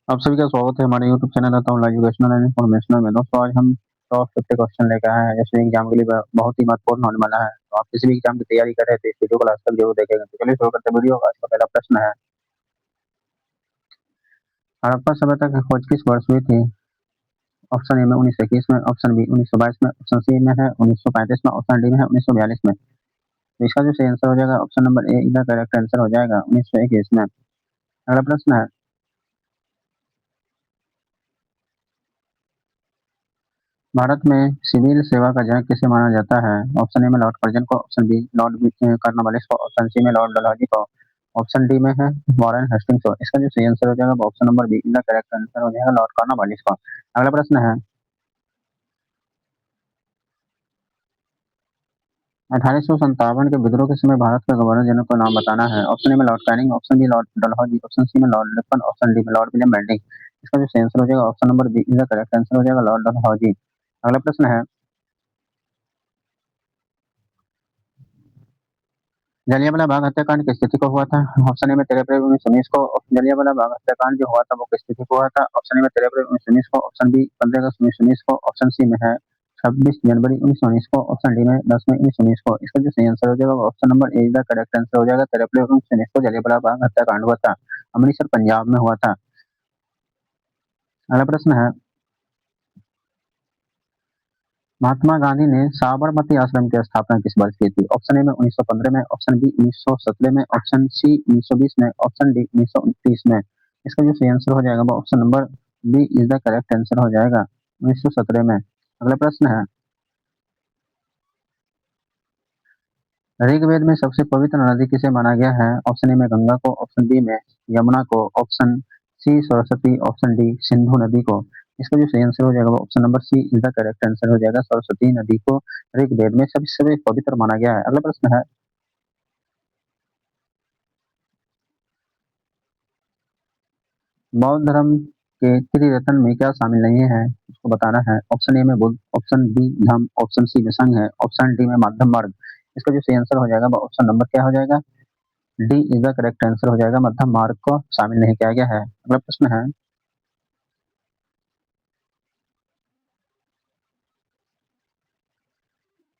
आप सभी का स्वागत है हमारे YouTube channel Atul educational and informational में। दोस्तों आज हम टॉप 50 क्वेश्चन लेकर आए हैं जैसे एग्जाम के लिए बहुत ही महत्वपूर्ण होने वाला है। तो आप किसी भी एग्जाम की तैयारी कर रहे थे इस वीडियो को लास्ट तक जरूर देखेंगे। तो चलिए शुरू करते हैं वीडियो का। आज का पहला प्रश्न है, हड़प्पा सभ्यता की खोज किस वर्ष हुई थी? ऑप्शन ए में 1921 में, ऑप्शन बी 1922 में, ऑप्शन सी में है 1935 में, ऑप्शन डी में है 1942 में। तो इसका जो सही आंसर हो जाएगा ऑप्शन नंबर ए इसका करेक्ट आंसर हो जाएगा 1921 में। अगला प्रश्न है, भारत में सिविल सेवा का जनक किसे माना जाता है? ऑप्शन ए में लॉर्ड कर्जन को, ऑप्शन बी लॉर्ड कार्नवालिस को, ऑप्शन सी में लॉर्ड डलहौजी को, ऑप्शन डी में है वॉरेन हेस्टिंग्स को। इसका जो सही आंसर हो जाएगा वो ऑप्शन नंबर बी इसका करेक्ट आंसर हो जाएगा लॉर्ड कार्नवालिस को। अगला प्रश्न है, 1857 के विद्रोह के समय भारत के गवर्नर जनरल का नाम बताना है। ऑप्शन ए में Lord Canning, option B Lord Dalhousie, option C में लॉर्ड लिपन, ऑप्शन डी में लॉर्ड विलियम बेंटिंक। इसका जो सही आंसर हो जाएगा ऑप्शन नंबर बी इसका करेक्ट आंसर हो जाएगा लॉर्ड डलहौजी। अगला प्रश्न है, जलियांवाला बाग हत्याकांड किस तिथि को हुआ था? ऑप्शन ए में 13 अप्रैल 1919 को। जलियांवाला बाग हत्याकांड जो हुआ था वो किस तिथि को हुआ था? ऑप्शन ए में 13 अप्रैल 1919 को, ऑप्शन बी 15 अगस्त 1919 को, ऑप्शन सी में है 26 जनवरी 1919 को, ऑप्शन डी में 10 मई 1919 को। इसका जो सही आंसर हो जाएगा वो ऑप्शन नंबर ए का करेक्ट आंसर हो जाएगा 13 अप्रैल 1919 को जलियांवाला बाग हत्याकांड हुआ था। अमृतसर पंजाब में हुआ था। अगला प्रश्न है, महात्मा गांधी ने साबरमती आश्रम की स्थापना किस वर्ष की थी? ऑप्शन ए में 1915 में, ऑप्शन बी 1917 में, ऑप्शन सी 1920 में, ऑप्शन डी 1929 में। इसका जो सही आंसर हो जाएगा वो option number B is the correct answer हो जाएगा 1917 में। अगला प्रश्न है, ऋग्वेद में सबसे पवित्र नदी किसे माना गया है? ऑप्शन ए में गंगा को, ऑप्शन बी में यमुना को, option C Saraswati, option D Sindhu नदी को। इसका जो सही आंसर हो जाएगा वो option number C is the correct answer हो जाएगा सरस्वती नदी को ऋग्वेद में सबसे पवित्र माना गया है। अगला प्रश्न है, बौद्ध धर्म के त्रिरत्न में क्या शामिल नहीं है? उसको बताना है। ऑप्शन ए में बुद्ध, ऑप्शन बी धम्म, ऑप्शन सी में संघ है, ऑप्शन डी में मध्यम मार्ग। इसका जो सही आंसर हो जाएगा वो ऑप्शन नंबर क्या हो जाएगा? D is the correct answer हो जाएगा मध्यम मार्ग को शामिल नहीं किया गया है। अगला प्रश्न है,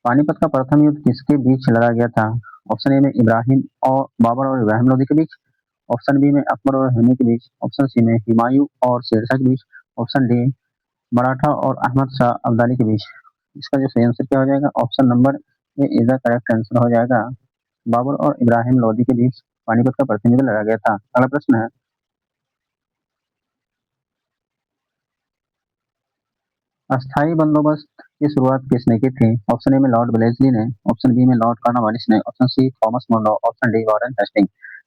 पानीपत का प्रथम युद्ध किसके बीच लड़ा गया था? ऑप्शन ए में इब्राहिम और बाबर और इब्राहिम लोधी के बीच, ऑप्शन बी में अकबर और हिमू के बीच, ऑप्शन सी में हुमायूं और शेरशाह के बीच, ऑप्शन डी मराठा और अहमद शाह अब्दाली के बीच। इसका जो सही आंसर क्या हो जाएगा? Option number A is the correct answer हो जाएगा बाबर और इब्राहिम लोधी के बीच पानीपत का प्रथम युद्ध लड़ा गया था। अगला प्रश्न है, अस्थाई बंदोबस्त की शुरुआत किसने की थी? ऑप्शन ए में लॉर्ड वेलेस्ली ने, ऑप्शन बी में लॉर्ड कॉर्नवालिस ने, option C Thomas Munro, option D Warren Hastings.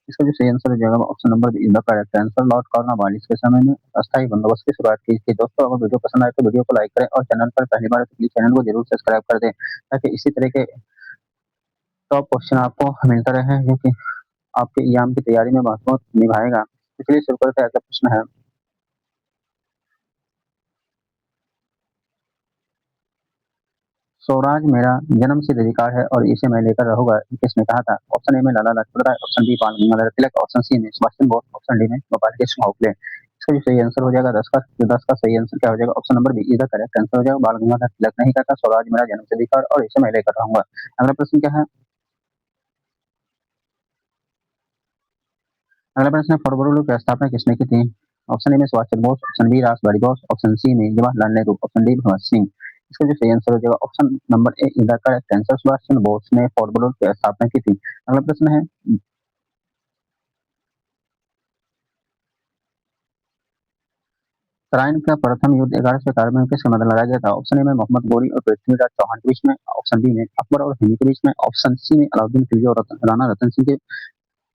इसका जो सही आंसर हो जाएगा option number B is the correct answer Lord Cornwallis के समय में अस्थाई बंदोबस्त की शुरुआत की थी। दोस्तों अगर वीडियो पसंद आए तो वीडियो को लाइक करें और चैनल पर पहली बार है तो प्लीज चैनल को जरूर सब्सक्राइब कर दें ताकि इसी तरह के टॉप क्वेश्चन आपको मिलता रहे जो कि आपके एग्जाम की तैयारी में बहुत निभाएगा। तो चलिए शुरू करते हैं। अगला प्रश्न है, स्वराज मेरा जन्म सिद्ध अधिकार है और इसे मैं लेकर रहूंगा, ये किसने कहा था? ऑप्शन ए में लाला लाजपत राय, ऑप्शन बी बाल गंगाधर तिलक, ऑप्शन सी में सुभाष चंद्र बोस, ऑप्शन डी में गोपाल कृष्ण गोखले। इसका जो सही आंसर हो जाएगा 10 का सही आंसर क्या हो जाएगा? Option number B is the correct answer हो जाएगा बाल गंगाधर तिलक नहीं कहता स्वराज मेरा जन्म सिद्ध अधिकार और इसे मैं लेकर रहूंगा। अगला प्रश्न क्या है, अगला प्रश्न है, फॉरवर्ड की स्थापना किसने की थी? ऑप्शन ए में Subhash Chandra Bose, option B Rashbehari Bose, option C में जवाहरलाल नेहरू, ऑप्शन डी भगत सिंह। इसका जो सही आंसर हो जाएगा option number A is the correct answer Subhash Chandra Bose ने फॉरवर्ड की स्थापना की थी। अगला प्रश्न है, तराइन का प्रथम युद्ध 1191 में किसके मध्य लड़ा गया था? ऑप्शन ए में मोहम्मद गौरी और पृथ्वीराज चौहान के बीच में, ऑप्शन बी में अकबर और हिमू के बीच में, ऑप्शन सी में अलाउद्दीन खिलजी और राणा रतन सिंह के,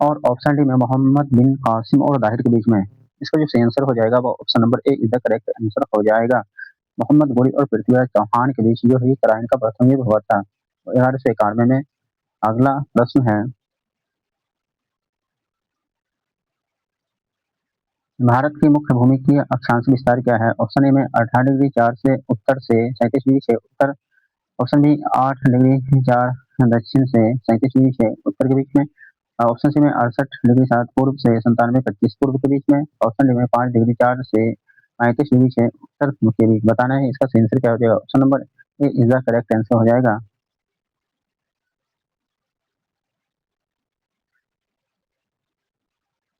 और ऑप्शन डी में मोहम्मद बिन कासिम और दाहिर के बीच में। इसका जो सही आंसर हो जाएगा वो option number A is the correct answer हो जाएगा मोहम्मद गौरी और पृथ्वीराज चौहान के बीच जो है तराइन का प्रथम युद्ध हुआ था 1191 में। अगला प्रश्न है, भारत की मुख्य भूमि की अक्षांश विस्तार क्या है? ऑप्शन ए में 18 डिग्री 4 से उत्तर से 37 डिग्री से उत्तर, ऑप्शन बी 8 डिग्री 4 दक्षिण से 37 डिग्री से उत्तर के बीच में, ऑप्शन सी में 68 डिग्री 7 पूर्व से 97 25 पूर्व के बीच में, ऑप्शन डी में 5 डिग्री 4 से 35 डिग्री 6 उत्तर के बीच बताना है। इसका सही आंसर क्या हो जाएगा? Option number A is the correct answer हो जाएगा।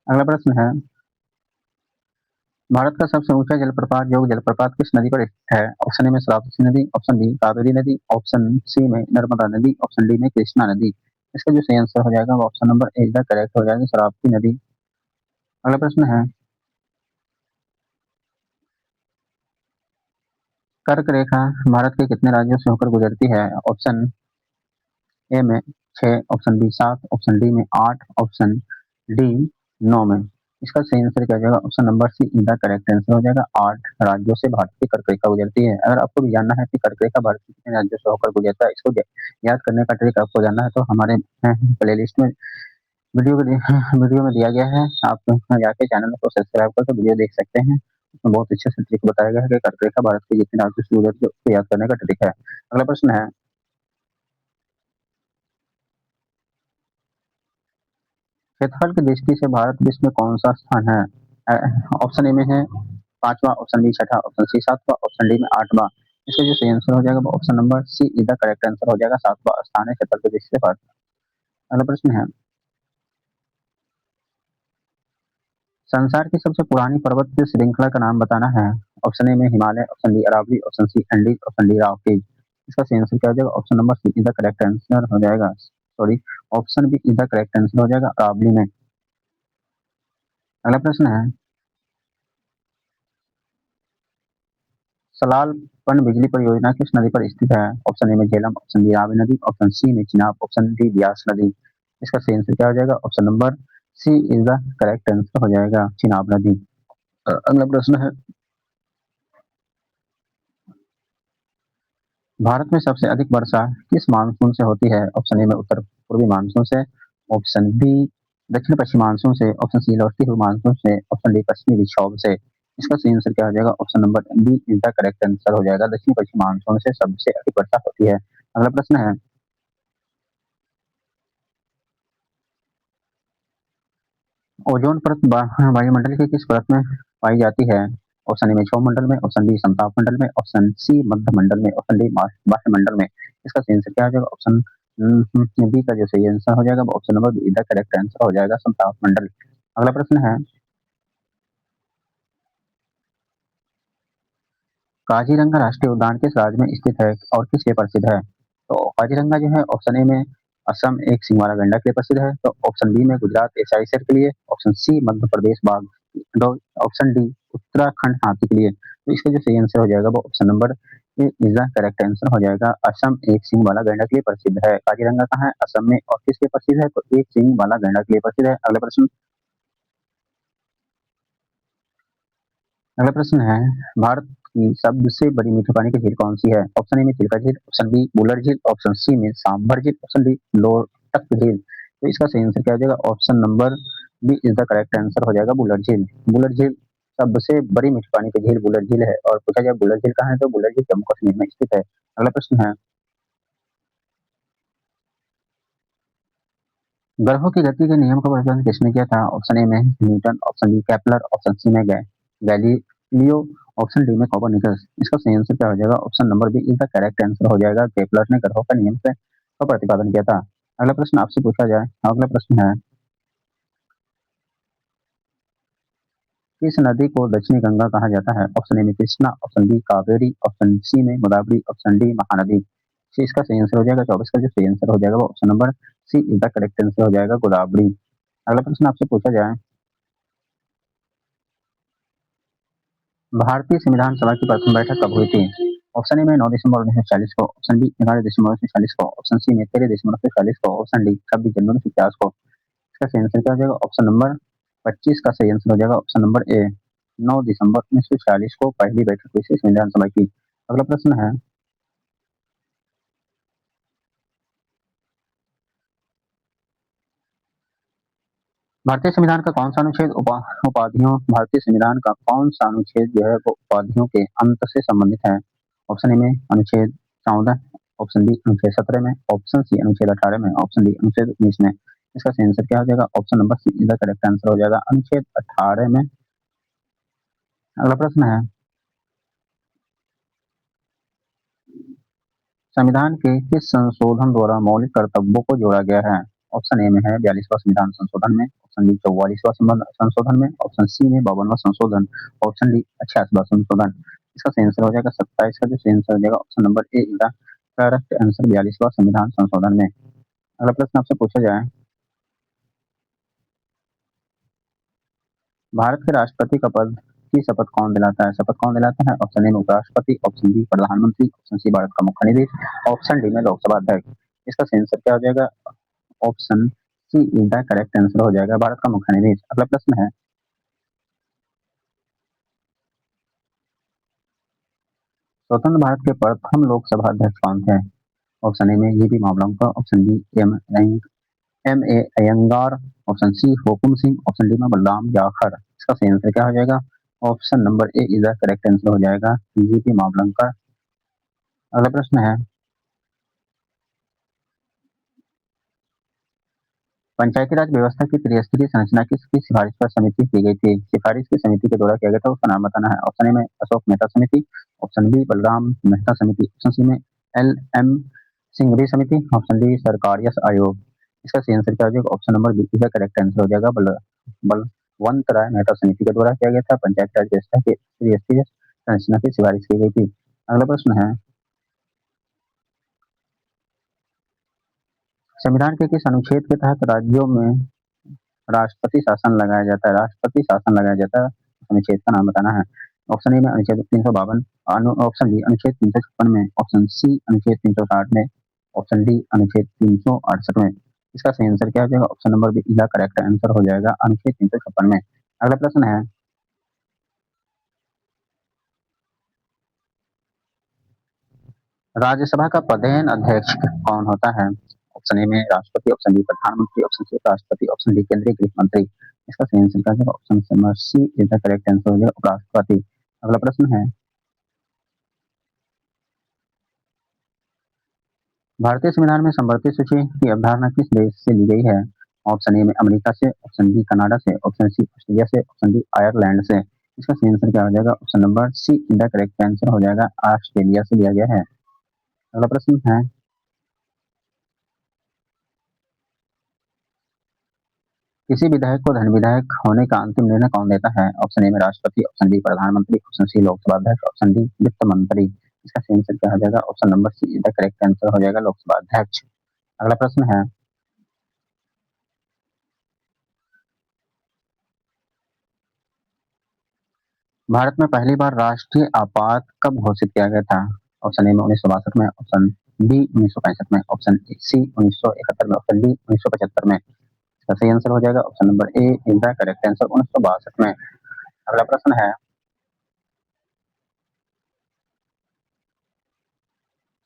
अगला प्रश्न है, भारत का सबसे ऊंचा जलप्रपात योग जलप्रपात किस नदी पर स्थित है? ऑप्शन ए में सरस्वती नदी, ऑप्शन बी कावेरी नदी, ऑप्शन सी में नर्मदा नदी, ऑप्शन डी में कृष्णा नदी। इसका जो सही आंसर हो जाएगा वो option number A is the correct हो जाएगा, सरस्वती नदी। अगला प्रश्न है, कर्क रेखा भारत के कितने राज्यों से होकर गुजरती है? ऑप्शन ए में 6, ऑप्शन बी 7, ऑप्शन डी में 8, ऑप्शन डी 9 में। इसका सही आंसर क्या हो जाएगा? Option number C is the correct answer हो जाएगा। 8 राज्यों से भारत की कर्क रेखा गुजरती है। अगर आपको भी जानना है कि कर्क रेखा भारत के कितने राज्यों से होकर गुजरता है, इसको याद करने का ट्रिक आपको जानना है तो हमारे प्ले लिस्ट में वीडियो में दिया गया है। आप जाके चैनल को सब्सक्राइब करके वीडियो देख सकते हैं। उसमें बहुत अच्छे से ट्रिक बताया गया है कि कर्क रेखा भारत के जितने राज्यों से गुजरती है उसको याद करने का ट्रिक है। अगला प्रश्न है, क्षेत्रफल की दृष्टि से भारत विश्व में कौन सा स्थान है? ऑप्शन ए में है 5वां, ऑप्शन बी 6ठा, ऑप्शन सी 7वां, ऑप्शन डी में 8वां। इसका जो सही आंसर हो जाएगा वो option number C is the correct answer हो जाएगा। 7वां स्थान है क्षेत्रफल की दृष्टि से भारत। अगला प्रश्न है, संसार की सबसे पुरानी पर्वत श्रृंखला का नाम बताना है। ऑप्शन ए में Himalaya, option B Aravalli, option C Andes, option D Rockies. इसका सही आंसर क्या हो जाएगा? Option number C is the correct answer हो जाएगा। Sorry, option B is the correct answer हो जाएगा, अरावली में। अगला प्रश्न है, सलाल पन बिजली परियोजना किस नदी पर स्थित है? ऑप्शन ए में झेलम, ऑप्शन बी रावी नदी, ऑप्शन सी में चिनाब, ऑप्शन डी ब्यास नदी। इसका सही आंसर क्या हो जाएगा? Option number C is the correct answer हो जाएगा, चिनाब नदी। अगला प्रश्न है, भारत में सबसे अधिक वर्षा किस मानसून से होती है? ऑप्शन ए में उत्तर पूर्वी मानसून से, ऑप्शन बी दक्षिण पश्चिम मानसून से, ऑप्शन सी लौटती हुई मानसून से, ऑप्शन डी पश्चिमी विक्षोभ से। इसका सही आंसर क्या हो जाएगा? Option number B is the correct answer हो जाएगा, दक्षिण पश्चिम मानसून से सबसे अधिक वर्षा होती है। अगला प्रश्न है, ओजोन परत वायुमंडल के किस परत में पाई जाती है? ऑप्शन ए में क्षोभ मंडल में, ऑप्शन बी संताप मंडल में, ऑप्शन सी मध्य मंडल में, ऑप्शन डी बाह्य मंडल में। इसका सही आंसर क्या हो जाएगा? ऑप्शन बी का जो सही आंसर हो जाएगा वो option number B the correct answer हो जाएगा, संताप मंडल। अगला प्रश्न है, काजीरंगा राष्ट्रीय उद्यान किस राज्य में स्थित है और किस लिए प्रसिद्ध है? तो काजीरंगा जो है ऑप्शन ए में असम एक सिंह वाला गैंडा के लिए प्रसिद्ध है, तो ऑप्शन बी में गुजरात एशियाई शेर के लिए, ऑप्शन सी मध्य प्रदेश बाघ, तो ऑप्शन डी उत्तराखंड हाथी के लिए। तो इसका जो सही आंसर हो जाएगा वो option number A is the correct answer हो जाएगा, असम एक सिंह वाला गैंडा के लिए प्रसिद्ध है। काजीरंगा कहाँ है? असम में। और किस लिए प्रसिद्ध है? तो एक सिंह वाला गैंडा के लिए प्रसिद्ध है। अगला प्रश्न है, भारत की सबसे बड़ी मीठे पानी की झील कौन सी है? ऑप्शन ए में चिल्का झील, ऑप्शन बी बुलर झील, ऑप्शन सी में सांभर झील, ऑप्शन डी लोटक झील। तो इसका सही आंसर क्या हो जाएगा? Option number B is the correct answer हो जाएगा, बुलर झील। बुलर झील सबसे बड़ी मीठे पानी की झील बुलर झील है। और पूछा जाए बुलर झील कहाँ है, तो बुलर झील जम्मू कश्मीर में स्थित है। अगला प्रश्न है, ग्रहों की गति के नियम का प्रचलन किसने किया था? ऑप्शन ए में Newton, option B Kepler, option C में गैलीलियो, ऑप्शन डी में कोपरनिकस। इसका सही आंसर क्या हो जाएगा? Option number B is the correct answer हो जाएगा, केपलर ने ग्रहों का नियम का प्रतिपादन किया था। अगला प्रश्न आपसे पूछा जाए, अगला प्रश्न है, किस नदी को दक्षिणी गंगा कहा जाता है? ऑप्शन ए में Krishna, option B Kaveri, option C में गोदावरी, ऑप्शन डी महानदी। इसका सही आंसर हो जाएगा 24 का जो सही आंसर हो जाएगा वो option number C is the correct answer हो जाएगा, गोदावरी। अगला प्रश्न आपसे पूछा जाए, भारतीय संविधान सभा की प्रथम बैठक कब हुई थी? ऑप्शन ए में 9 दिसंबर 1940 को, ऑप्शन बी 11 दिसंबर 1940 को, ऑप्शन सी में 13 दिसंबर 1940 को, ऑप्शन डी 26 जनवरी 1950 को। इसका सही आंसर क्या हो जाएगा? ऑप्शन नंबर 25 का सही आंसर हो जाएगा, ऑप्शन नंबर ए 9 दिसंबर 1940 को पहली बैठक हुई थी संविधान सभा की। अगला प्रश्न है, भारतीय संविधान का कौन सा अनुच्छेद उपाधियों भारतीय संविधान का कौन सा अनुच्छेद जो है वो उपाधियों के अंत से संबंधित है? ऑप्शन ए में अनुच्छेद 14, ऑप्शन बी अनुच्छेद 17 में, ऑप्शन सी अनुच्छेद 18 में, ऑप्शन डी अनुच्छेद 19 में। इसका सही आंसर क्या हो जाएगा? Option number C is the correct answer हो जाएगा अनुच्छेद 18 में। अगला प्रश्न है, संविधान के किस संशोधन द्वारा मौलिक कर्तव्यों को जोड़ा गया है? ऑप्शन ए में है 42वां संविधान संशोधन में, ऑप्शन बी 44वां संशोधन में, ऑप्शन सी में 52वां संशोधन, ऑप्शन डी 86वां संशोधन। इसका सही आंसर हो जाएगा 27 का जो सही आंसर हो जाएगा option number A is the correct answer 42वां संविधान संशोधन में। अगला प्रश्न आपसे पूछा जाए, भारत के राष्ट्रपति का पद की शपथ कौन दिलाता है? शपथ कौन दिलाता है? ऑप्शन ए में उपराष्ट्रपति, ऑप्शन बी प्रधानमंत्री, ऑप्शन सी भारत का मुख्य न्यायाधीश, ऑप्शन डी में लोकसभा अध्यक्ष। इसका सही आंसर क्या हो जाएगा? Option C is the correct answer हो जाएगा भारत का मुख्य न्यायाधीश। अगला प्रश्न है, स्वतंत्र भारत के प्रथम लोकसभा अध्यक्ष कौन थे? ऑप्शन ए में G P Mavalankar, option B M A Ayyangar, option C Hukum Singh, option D में बलराम जाखड़। इसका सही आंसर क्या हो जाएगा? Option number A is the correct answer हो जाएगा जीपी मावलंकर। अगला प्रश्न है, पंचायती राज व्यवस्था की त्रिस्तरीय संरचना किसकी सिफारिश पर समिति की गई थी? सिफारिश की समिति के द्वारा किया गया था, उसका नाम बताना है। ऑप्शन ए में अशोक मेहता समिति, ऑप्शन बी बलराम मेहता समिति, ऑप्शन सी में एल एम सिंघवी समिति, ऑप्शन डी सरकारियस आयोग। इसका सही आंसर क्या हो जाएगा? ऑप्शन नंबर बी का करेक्ट आंसर हो जाएगा बलवंत राय मेहता समिति के द्वारा किया गया था, पंचायती राज व्यवस्था की त्रिस्तरीय संरचना की सिफारिश की गई थी। अगला प्रश्न है, संविधान के किस अनुच्छेद के तहत राज्यों में राष्ट्रपति शासन लगाया जाता है? राष्ट्रपति शासन लगाया जाता है, अनुच्छेद का नाम बताना है। ऑप्शन ए में अनुच्छेद 352, ऑप्शन बी अनुच्छेद 356 में, ऑप्शन सी अनुच्छेद 360 में, ऑप्शन डी अनुच्छेद 368 में। इसका सही आंसर क्या हो जाएगा? ऑप्शन नंबर बी इसका करेक्ट आंसर हो जाएगा अनुच्छेद 356 में। अगला प्रश्न है, राज्यसभा का प्रधान अध्यक्ष कौन होता है? ऑप्शन ए में राष्ट्रपति, ऑप्शन बी प्रधानमंत्री, ऑप्शन सी राष्ट्रपति, ऑप्शन डी केंद्रीय गृह मंत्री। इसका सही आंसर क्या होगा? Option number C is the correct answer हो जाएगा उपराष्ट्रपति। अगला प्रश्न है, भारतीय संविधान में समवर्ती सूची की अवधारणा किस देश से ली गई है? ऑप्शन ए में अमेरिका से, ऑप्शन बी कनाडा से, ऑप्शन सी ऑस्ट्रेलिया से, ऑप्शन डी आयरलैंड से। इसका सही आंसर क्या हो जाएगा? Option number C is the correct answer हो जाएगा ऑस्ट्रेलिया से लिया गया है। अगला प्रश्न है, किसी विधायक को धन विधायक होने का अंतिम निर्णय कौन देता है? ऑप्शन ए में राष्ट्रपति, ऑप्शन बी प्रधानमंत्री, ऑप्शन सी लोकसभा अध्यक्ष, ऑप्शन डी वित्त मंत्री। इसका सही आंसर क्या हो जाएगा? Option number C is the correct answer हो जाएगा लोकसभा अध्यक्ष। अगला प्रश्न है, भारत में पहली बार राष्ट्रीय आपात कब घोषित किया गया था? ऑप्शन ए में 1962 में, ऑप्शन बी 1965 में, ऑप्शन सी 1971 में, ऑप्शन डी 1975 में। इसका सही आंसर हो जाएगा option number A is the correct answer 1962 में। अगला प्रश्न है,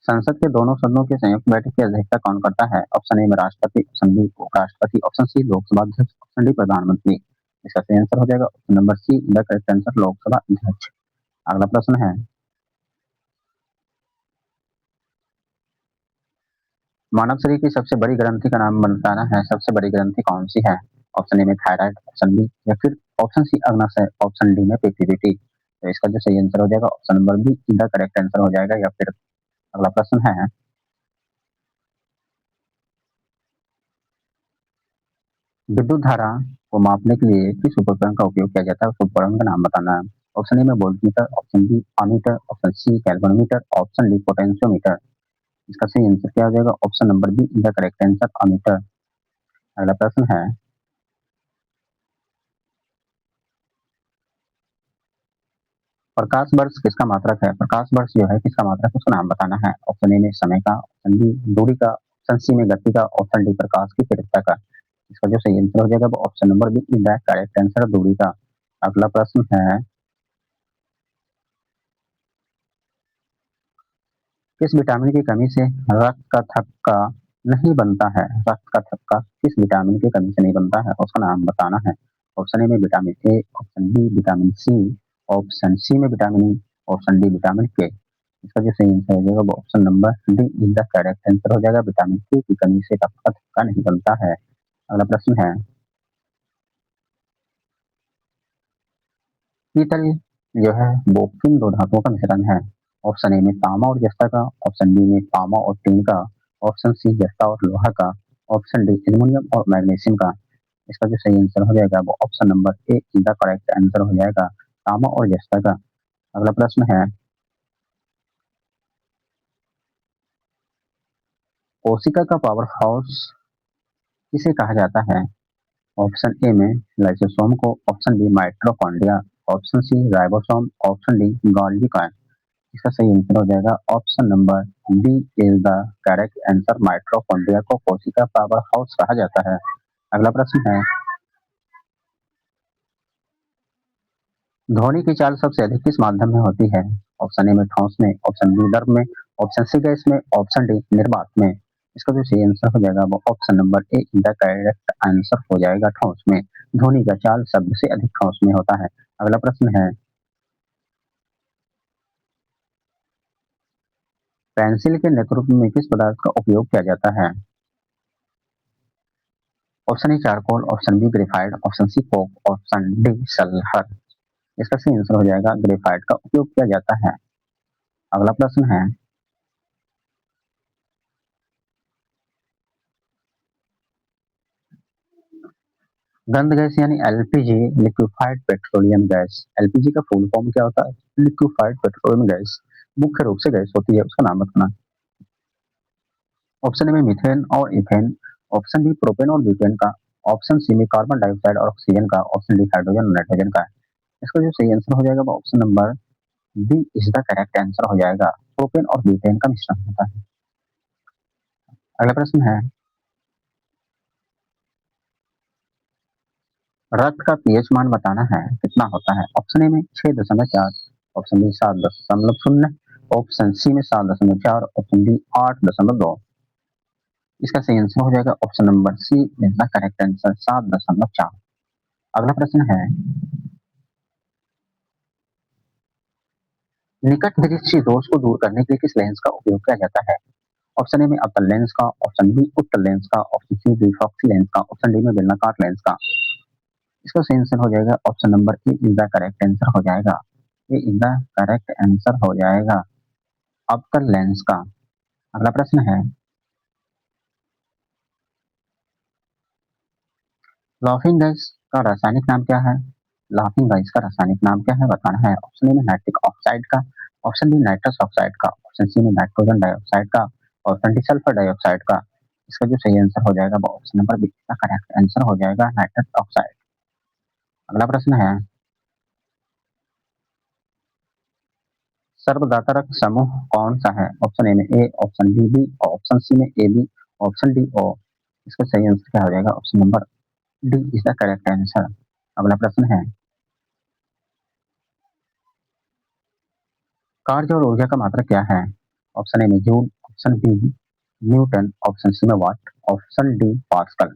संसद के दोनों सदनों की संयुक्त बैठक की अध्यक्षता कौन करता है? ऑप्शन ए में राष्ट्रपति, ऑप्शन बी उपराष्ट्रपति, ऑप्शन सी लोकसभा अध्यक्ष, ऑप्शन डी प्रधानमंत्री। इसका सही आंसर हो जाएगा option number see the correct answer Lok Sabha अध्यक्ष। अगला प्रश्न है, मानव शरीर की सबसे बड़ी ग्रंथि का नाम बताना है, सबसे बड़ी ग्रंथि कौन सी है? ऑप्शन ए में थायराइड, ऑप्शन बी या फिर ऑप्शन सी अग्नाशय, ऑप्शन डी में पिट्यूटरी। तो इसका जो सही आंसर हो जाएगा option number B the correct answer हो जाएगा या फिर। अगला प्रश्न है, विद्युत धारा को मापने के लिए किस उपकरण का उपयोग किया जाता है? उस उपकरण का नाम बताना है। ऑप्शन ए में voltmeter, option B ammeter, option C galvanometer, option D potentiometer. इसका सही आंसर क्या हो जाएगा? Option number B the correct answer ammeter. अगला प्रश्न है, प्रकाश वर्ष किसका मात्रक है? प्रकाश वर्ष जो है किसका मात्रक है, उसका नाम बताना है। ऑप्शन ए में समय का, ऑप्शन बी दूरी का, ऑप्शन सी में गति का, ऑप्शन डी प्रकाश की तीव्रता का। इसका जो सही आंसर हो जाएगा वो option number B is the correct answer दूरी का। अगला प्रश्न है, किस विटामिन की कमी से रक्त का थक्का नहीं बनता है? रक्त का थक्का किस विटामिन की कमी से नहीं बनता है, उसका नाम बताना है। ऑप्शन ए में vitamin A, option B vitamin C, option C में vitamin E, option D vitamin K. इसका जो सही आंसर हो जाएगा वो option number D is the correct answer हो जाएगा, विटामिन के की कमी से रक्त का थक्का नहीं बनता है। अगला प्रश्न है, पीतल जो है वो किन दो धातुओं का मिश्रण है? ऑप्शन ए में तांबा और जस्ता का, ऑप्शन बी में तांबा और टीन का, ऑप्शन सी जस्ता और लोहा का, ऑप्शन डी एल्युमिनियम और मैग्नीशियम का। इसका जो सही आंसर हो जाएगा वो option number A is the correct answer हो जाएगा, तांबा और जस्ता का। अगला प्रश्न है, कोशिका का पावर हाउस किसे कहा जाता है? ऑप्शन ए में लाइसोसोम को, option B mitochondria, option C ribosome, option D Golgi कॉइन। इसका सही आंसर हो जाएगा option number B is the correct answer, mitochondria को कोशिका पावर हाउस कहा जाता है। अगला प्रश्न है, ध्वनि की चाल सबसे अधिक किस माध्यम में होती है? ऑप्शन ए में ठोस में, ऑप्शन बी द्रव में, ऑप्शन सी गैस में, ऑप्शन डी निर्वात में। इसका जो सही आंसर हो जाएगा वो option number A is the correct answer हो जाएगा, ठोस में। ध्वनि का चाल शब्द से अधिक ठोस में होता है। अगला प्रश्न है, पेंसिल के नेतृत्व में किस पदार्थ का उपयोग किया जाता है? Option A charcoal, option B graphite, option C coke, option D sulphur. इसका सही आंसर हो जाएगा ग्रेफाइट का उपयोग किया जाता है। अगला प्रश्न है, गंध गैस यानी LPG, liquefied petroleum gas, LPG का फुल फॉर्म क्या होता है? Liquefied petroleum gas. मुख्य रूप से गैस होती है, उसका नाम बताना। ऑप्शन ए में मीथेन और इथेन, ऑप्शन बी प्रोपेन और ब्यूटेन का, ऑप्शन सी में कार्बन डाइऑक्साइड और ऑक्सीजन का, ऑप्शन डी हाइड्रोजन और नाइट्रोजन का। इसका जो सही आंसर हो जाएगा वो option number B is the correct answer हो जाएगा, प्रोपेन और ब्यूटेन का मिश्रण होता है। अगला प्रश्न है, रक्त का पीएच मान बताना है, कितना होता है? ऑप्शन ए में 6.4, ऑप्शन बी 7.0, ऑप्शन सी में 7.4, ऑप्शन डी 8.2। इसका सही आंसर हो जाएगा option number C is the correct answer, 7.4। अगला प्रश्न है, निकट दृष्टि दोष को दूर करने के लिए किस लेंस का उपयोग किया जाता है? ऑप्शन ए में अवतल लेंस का, ऑप्शन बी उत्तल लेंस का, ऑप्शन सी द्विफोक्सी लेंस का, ऑप्शन डी में बेलनाकार लेंस का। इसका सही आंसर हो जाएगा option number A is the correct answer हो जाएगा, ए इज द करेक्ट आंसर हो जाएगा, अवतल लेंस का। अगला प्रश्न है, लाफिंग गैस का रासायनिक नाम क्या है? लाफिंग गैस का रासायनिक नाम क्या है बताना है। ऑप्शन ए में नाइट्रिक ऑक्साइड का, ऑप्शन बी नाइट्रस ऑक्साइड का, ऑप्शन सी में नाइट्रोजन डाइऑक्साइड का, ऑप्शन डी सल्फर डाइऑक्साइड का। इसका जो सही आंसर हो जाएगा वो ऑप्शन नंबर बी का करेक्ट आंसर हो जाएगा, नाइट्रस ऑक्साइड। अगला प्रश्न है, सर्वदातारक समूह कौन सा है? ऑप्शन ए में A, option B, option C में A B, option D O. इसका सही आंसर क्या हो जाएगा? Option number D is the correct answer. अगला प्रश्न है, कार्य और ऊर्जा का मात्रक क्या है? ऑप्शन ए में joule, option B newton, option C में वाट, ऑप्शन डी पास्कल।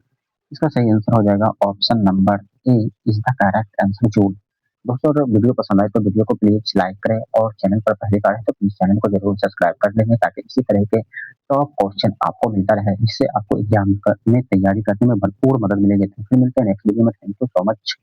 इसका सही आंसर हो जाएगा option number A is the correct answer, joule. दोस्तों अगर वीडियो पसंद आए तो वीडियो को प्लीज लाइक करें, और चैनल पर पहली बार है तो प्लीज चैनल को जरूर सब्सक्राइब कर लेंगे, ताकि इसी तरह के टॉप क्वेश्चन आपको मिलता रहे, जिससे आपको एग्जाम में तैयारी करने में भरपूर मदद मिलेगी। तो फिर मिलते हैं नेक्स्ट वीडियो में। Thank you so much.